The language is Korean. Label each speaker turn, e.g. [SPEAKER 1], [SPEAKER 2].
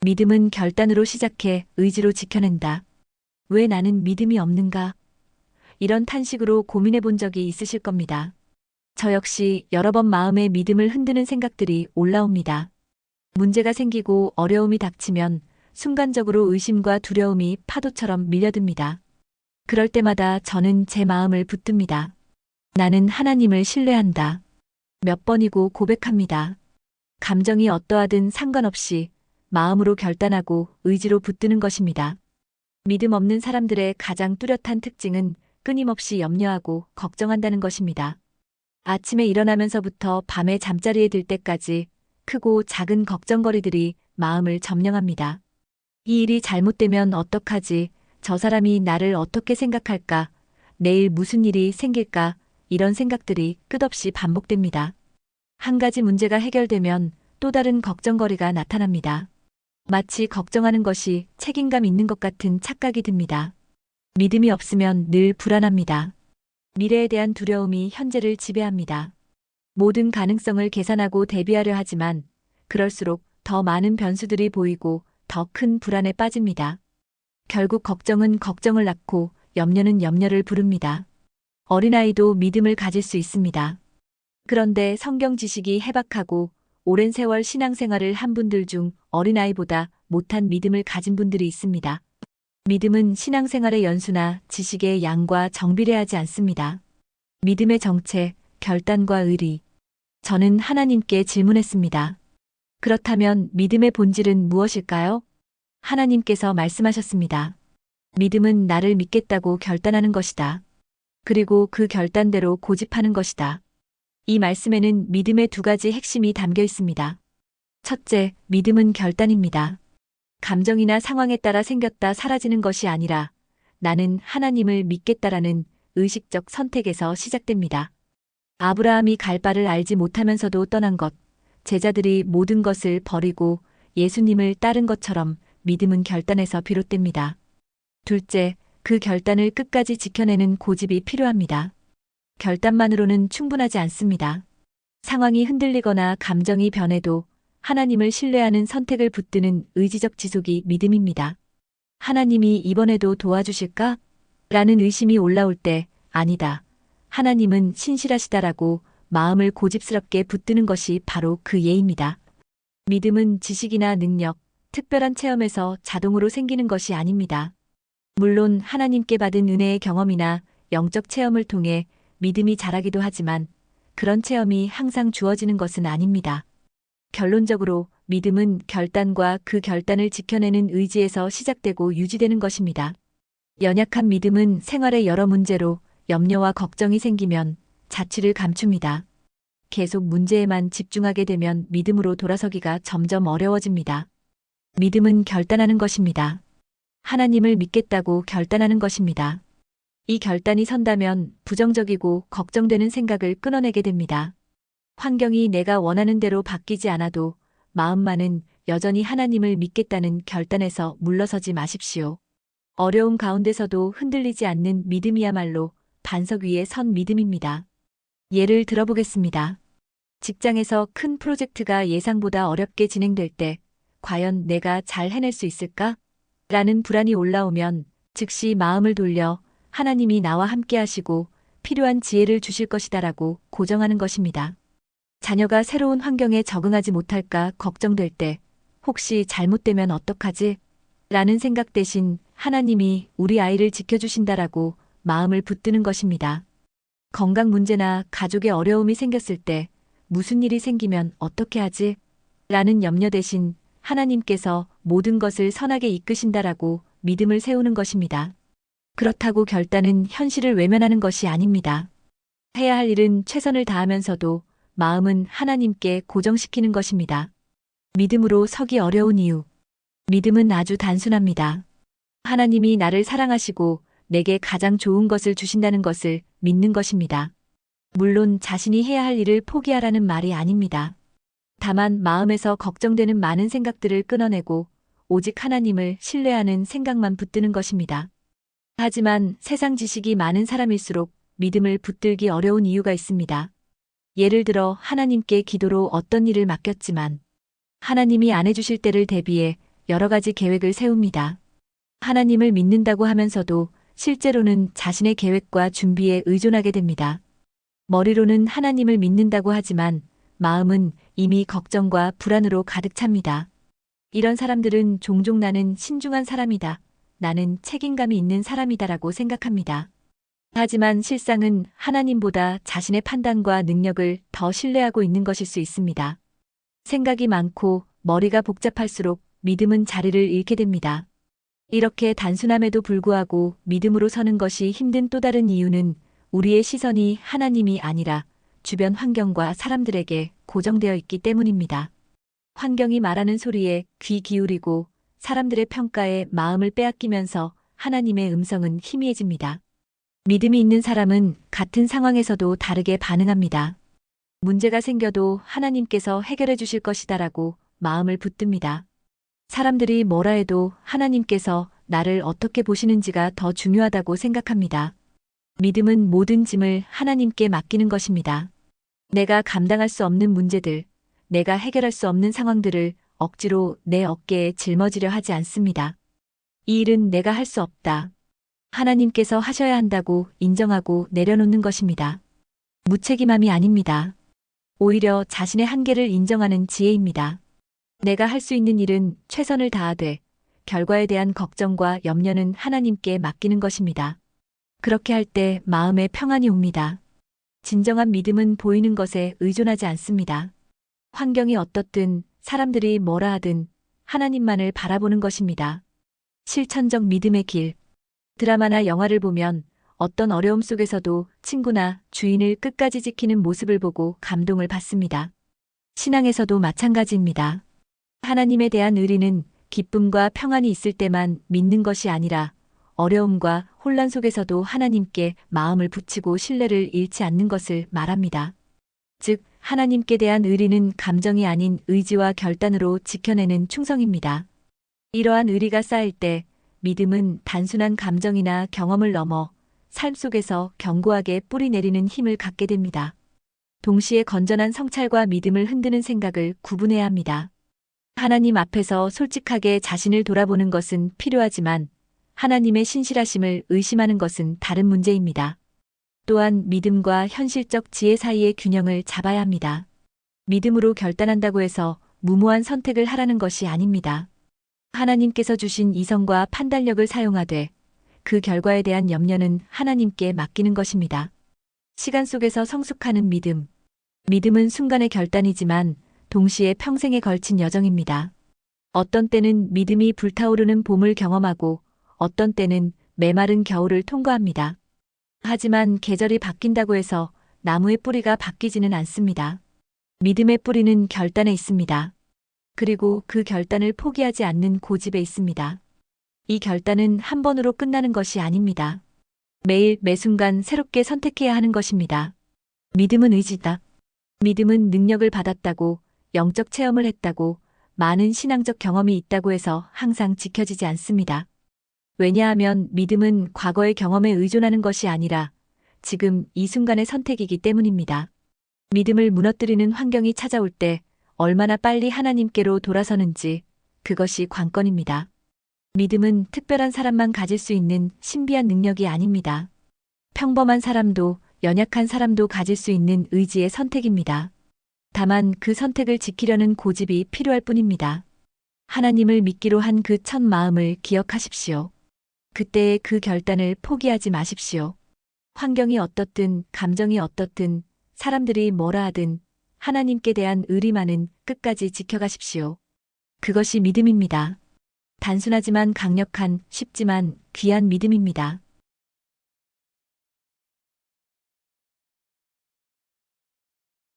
[SPEAKER 1] 믿음은 결단으로 시작해 의지로 지켜낸다. 왜 나는 믿음이 없는가? 이런 탄식으로 고민해 본 적이 있으실 겁니다. 저 역시 여러 번 마음의 믿음을 흔드는 생각들이 올라옵니다. 문제가 생기고 어려움이 닥치면 순간적으로 의심과 두려움이 파도처럼 밀려듭니다. 그럴 때마다 저는 제 마음을 붙듭니다. 나는 하나님을 신뢰한다. 몇 번이고 고백합니다. 감정이 어떠하든 상관없이 마음으로 결단하고 의지로 붙드는 것입니다. 믿음 없는 사람들의 가장 뚜렷한 특징은 끊임없이 염려하고 걱정한다는 것입니다. 아침에 일어나면서부터 밤에 잠자리에 들 때까지 크고 작은 걱정거리들이 마음을 점령합니다. 이 일이 잘못되면 어떡하지? 저 사람이 나를 어떻게 생각할까? 내일 무슨 일이 생길까? 이런 생각들이 끝없이 반복됩니다. 한 가지 문제가 해결되면 또 다른 걱정거리가 나타납니다. 마치 걱정하는 것이 책임감 있는 것 같은 착각이 듭니다. 믿음이 없으면 늘 불안합니다. 미래에 대한 두려움이 현재를 지배합니다. 모든 가능성을 계산하고 대비하려 하지만 그럴수록 더 많은 변수들이 보이고 더 큰 불안에 빠집니다. 결국 걱정은 걱정을 낳고 염려는 염려를 부릅니다. 어린아이도 믿음을 가질 수 있습니다. 그런데 성경 지식이 해박하고 오랜 세월 신앙생활을 한 분들 중 어린아이보다 못한 믿음을 가진 분들이 있습니다. 믿음은 신앙생활의 연수나 지식의 양과 정비례하지 않습니다. 믿음의 정체, 결단과 의리. 저는 하나님께 질문했습니다. 그렇다면 믿음의 본질은 무엇일까요? 하나님께서 말씀하셨습니다. 믿음은 나를 믿겠다고 결단하는 것이다. 그리고 그 결단대로 고집하는 것이다. 이 말씀에는 믿음의 두 가지 핵심이 담겨 있습니다. 첫째, 믿음은 결단입니다. 감정이나 상황에 따라 생겼다 사라지는 것이 아니라 나는 하나님을 믿겠다라는 의식적 선택에서 시작됩니다. 아브라함이 갈 바를 알지 못하면서도 떠난 것, 제자들이 모든 것을 버리고 예수님을 따른 것처럼 믿음은 결단에서 비롯됩니다. 둘째, 그 결단을 끝까지 지켜내는 고집이 필요합니다. 결단만으로는 충분하지 않습니다. 상황이 흔들리거나 감정이 변해도 하나님을 신뢰하는 선택을 붙드는 의지적 지속이 믿음입니다. 하나님이 이번에도 도와주실까? 라는 의심이 올라올 때 아니다. 하나님은 신실하시다라고 마음을 고집스럽게 붙드는 것이 바로 그 예입니다. 믿음은 지식이나 능력, 특별한 체험에서 자동으로 생기는 것이 아닙니다. 물론 하나님께 받은 은혜의 경험이나 영적 체험을 통해 믿음이 자라기도 하지만 그런 체험이 항상 주어지는 것은 아닙니다. 결론적으로 믿음은 결단과 그 결단을 지켜내는 의지에서 시작되고 유지되는 것입니다. 연약한 믿음은 생활의 여러 문제로 염려와 걱정이 생기면 자취를 감춥니다. 계속 문제에만 집중하게 되면 믿음으로 돌아서기가 점점 어려워집니다. 믿음은 결단하는 것입니다. 하나님을 믿겠다고 결단하는 것입니다. 이 결단이 선다면 부정적이고 걱정되는 생각을 끊어내게 됩니다. 환경이 내가 원하는 대로 바뀌지 않아도 마음만은 여전히 하나님을 믿겠다는 결단에서 물러서지 마십시오. 어려움 가운데서도 흔들리지 않는 믿음이야말로 반석 위에 선 믿음입니다. 예를 들어보겠습니다. 직장에서 큰 프로젝트가 예상보다 어렵게 진행될 때 과연 내가 잘 해낼 수 있을까? 라는 불안이 올라오면 즉시 마음을 돌려 하나님이 나와 함께 하시고 필요한 지혜를 주실 것이다라고 고정하는 것입니다. 자녀가 새로운 환경에 적응하지 못할까 걱정될 때 혹시 잘못되면 어떡하지? 라는 생각 대신 하나님이 우리 아이를 지켜주신다라고 마음을 붙드는 것입니다. 건강 문제나 가족의 어려움이 생겼을 때 무슨 일이 생기면 어떻게 하지? 라는 염려 대신 하나님께서 모든 것을 선하게 이끄신다라고 믿음을 세우는 것입니다. 그렇다고 결단은 현실을 외면하는 것이 아닙니다. 해야 할 일은 최선을 다하면서도 마음은 하나님께 고정시키는 것입니다. 믿음으로 서기 어려운 이유. 믿음은 아주 단순합니다. 하나님이 나를 사랑하시고 내게 가장 좋은 것을 주신다는 것을 믿는 것입니다. 물론 자신이 해야 할 일을 포기하라는 말이 아닙니다. 다만 마음에서 걱정되는 많은 생각들을 끊어내고 오직 하나님을 신뢰하는 생각만 붙드는 것입니다. 하지만 세상 지식이 많은 사람일수록 믿음을 붙들기 어려운 이유가 있습니다. 예를 들어 하나님께 기도로 어떤 일을 맡겼지만 하나님이 안 해주실 때를 대비해 여러 가지 계획을 세웁니다. 하나님을 믿는다고 하면서도 실제로는 자신의 계획과 준비에 의존하게 됩니다. 머리로는 하나님을 믿는다고 하지만 마음은 이미 걱정과 불안으로 가득 찹니다. 이런 사람들은 종종 나는 신중한 사람이다. 나는 책임감이 있는 사람이다라고 생각합니다. 하지만 실상은 하나님보다 자신의 판단과 능력을 더 신뢰하고 있는 것일 수 있습니다. 생각이 많고 머리가 복잡할수록 믿음은 자리를 잃게 됩니다. 이렇게 단순함에도 불구하고 믿음으로 서는 것이 힘든 또 다른 이유는 우리의 시선이 하나님이 아니라 주변 환경과 사람들에게 고정되어 있기 때문입니다. 환경이 말하는 소리에 귀 기울이고 사람들의 평가에 마음을 빼앗기면서 하나님의 음성은 희미해집니다. 믿음이 있는 사람은 같은 상황에서도 다르게 반응합니다. 문제가 생겨도 하나님께서 해결해 주실 것이다라고 마음을 붙듭니다. 사람들이 뭐라 해도 하나님께서 나를 어떻게 보시는지가 더 중요하다고 생각합니다. 믿음은 모든 짐을 하나님께 맡기는 것입니다. 내가 감당할 수 없는 문제들, 내가 해결할 수 없는 상황들을 억지로 내 어깨에 짊어지려 하지 않습니다. 이 일은 내가 할 수 없다. 하나님께서 하셔야 한다고 인정하고 내려놓는 것입니다. 무책임함이 아닙니다. 오히려 자신의 한계를 인정하는 지혜입니다. 내가 할 수 있는 일은 최선을 다하되 결과에 대한 걱정과 염려는 하나님께 맡기는 것입니다. 그렇게 할 때 마음에 평안이 옵니다. 진정한 믿음은 보이는 것에 의존하지 않습니다. 환경이 어떻든 사람들이 뭐라 하든 하나님만을 바라보는 것입니다. 실천적 믿음의 길. 드라마나 영화를 보면 어떤 어려움 속에서도 친구나 주인을 끝까지 지키는 모습을 보고 감동을 받습니다. 신앙에서도 마찬가지입니다. 하나님에 대한 의리는 기쁨과 평안이 있을 때만 믿는 것이 아니라 어려움과 혼란 속에서도 하나님께 마음을 붙이고 신뢰를 잃지 않는 것을 말합니다. 즉, 하나님께 대한 의리는 감정이 아닌 의지와 결단으로 지켜내는 충성입니다. 이러한 의리가 쌓일 때 믿음은 단순한 감정이나 경험을 넘어 삶 속에서 견고하게 뿌리 내리는 힘을 갖게 됩니다. 동시에 건전한 성찰과 믿음을 흔드는 생각을 구분해야 합니다. 하나님 앞에서 솔직하게 자신을 돌아보는 것은 필요하지만 하나님의 신실하심을 의심하는 것은 다른 문제입니다. 또한 믿음과 현실적 지혜 사이의 균형을 잡아야 합니다. 믿음으로 결단한다고 해서 무모한 선택을 하라는 것이 아닙니다. 하나님께서 주신 이성과 판단력을 사용하되 그 결과에 대한 염려는 하나님께 맡기는 것입니다. 시간 속에서 성숙하는 믿음. 믿음은 순간의 결단이지만 동시에 평생에 걸친 여정입니다. 어떤 때는 믿음이 불타오르는 봄을 경험하고 어떤 때는 메마른 겨울을 통과합니다. 하지만 계절이 바뀐다고 해서 나무의 뿌리가 바뀌지는 않습니다. 믿음의 뿌리는 결단에 있습니다. 그리고 그 결단을 포기하지 않는 고집에 있습니다. 이 결단은 한 번으로 끝나는 것이 아닙니다. 매일 매순간 새롭게 선택해야 하는 것입니다. 믿음은 의지다. 믿음은 능력을 받았다고, 영적 체험을 했다고, 많은 신앙적 경험이 있다고 해서 항상 지켜지지 않습니다. 왜냐하면 믿음은 과거의 경험에 의존하는 것이 아니라 지금 이 순간의 선택이기 때문입니다. 믿음을 무너뜨리는 환경이 찾아올 때 얼마나 빨리 하나님께로 돌아서는지 그것이 관건입니다. 믿음은 특별한 사람만 가질 수 있는 신비한 능력이 아닙니다. 평범한 사람도 연약한 사람도 가질 수 있는 의지의 선택입니다. 다만 그 선택을 지키려는 고집이 필요할 뿐입니다. 하나님을 믿기로 한 그 첫 마음을 기억하십시오. 그때의 그 결단을 포기하지 마십시오. 환경이 어떻든 감정이 어떻든 사람들이 뭐라 하든 하나님께 대한 의리만은 끝까지 지켜가십시오. 그것이 믿음입니다. 단순하지만 강력한, 쉽지만 귀한 믿음입니다.